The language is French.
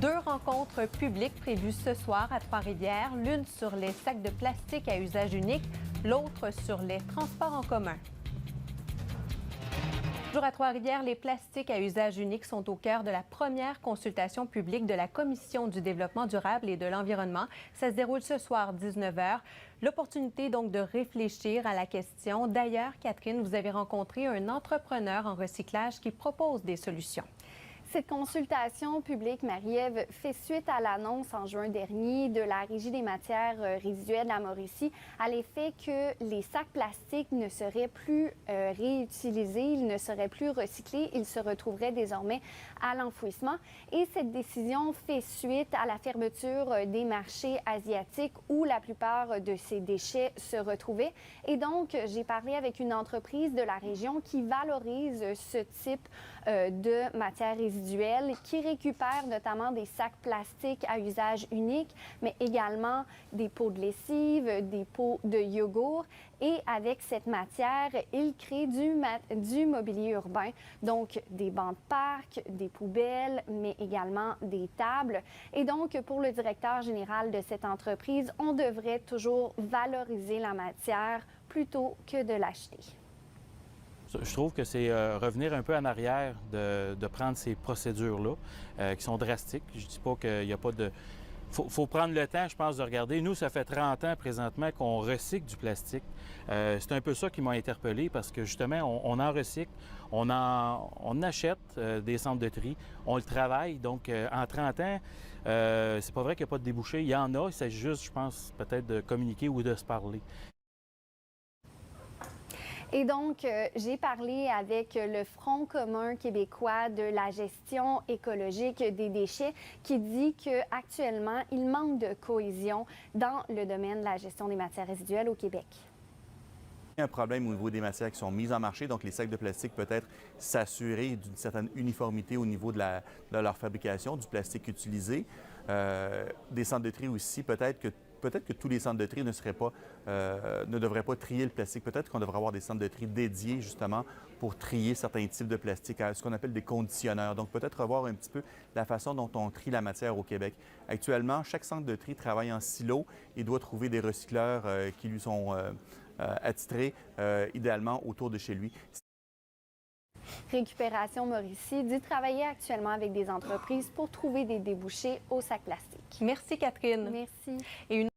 Deux rencontres publiques prévues ce soir à Trois-Rivières, l'une sur les sacs de plastique à usage unique, l'autre sur les transports en commun. Toujours à Trois-Rivières, les plastiques à usage unique sont au cœur de la première consultation publique de la Commission du développement durable et de l'environnement. Ça se déroule ce soir, 19h. L'opportunité donc de réfléchir à la question. D'ailleurs, Catherine, vous avez rencontré un entrepreneur en recyclage qui propose des solutions. Cette consultation publique, Marie-Ève, fait suite à l'annonce en juin dernier de la Régie des matières résiduelles de la Mauricie à l'effet que les sacs plastiques ne seraient plus réutilisés, ils ne seraient plus recyclés, ils se retrouveraient désormais à l'enfouissement. Et cette décision fait suite à la fermeture des marchés asiatiques où la plupart de ces déchets se retrouvaient. Et donc, j'ai parlé avec une entreprise de la région qui valorise ce type de matières résiduelles, qui récupèrent notamment des sacs plastiques à usage unique, mais également des pots de lessive, des pots de yogourt. Et avec cette matière, ils créent du mobilier urbain, donc des bancs de parc, des poubelles, mais également des tables. Et donc, pour le directeur général de cette entreprise, on devrait toujours valoriser la matière plutôt que de l'acheter. Je trouve que c'est revenir un peu en arrière de prendre ces procédures-là qui sont drastiques. Je ne dis pas qu'il n'y a pas de... Faut prendre le temps, je pense, de regarder. Nous, ça fait 30 ans présentement qu'on recycle du plastique. C'est un peu ça qui m'a interpellé parce que justement, on en recycle, on achète des centres de tri, on le travaille. Donc, en 30 ans, c'est pas vrai qu'il n'y a pas de débouchés. Il y en a, il s'agit juste, je pense, peut-être de communiquer ou de se parler. Et donc, j'ai parlé avec le Front commun québécois de la gestion écologique des déchets qui dit qu'actuellement, il manque de cohésion dans le domaine de la gestion des matières résiduelles au Québec. Il y a un problème au niveau des matières qui sont mises en marché, donc les sacs de plastique peut-être s'assurer d'une certaine uniformité au niveau de leur fabrication, du plastique utilisé. Des centres de tri aussi, peut-être que tous les centres de tri ne devraient pas trier le plastique. Peut-être qu'on devrait avoir des centres de tri dédiés justement pour trier certains types de plastique, ce qu'on appelle des conditionneurs. Donc peut-être revoir un petit peu la façon dont on trie la matière au Québec. Actuellement, chaque centre de tri travaille en silo et doit trouver des recycleurs qui lui sont attitrés idéalement autour de chez lui. Récupération Mauricie dit travailler actuellement avec des entreprises pour trouver des débouchés aux sacs plastiques. Merci, Catherine. Merci. Et une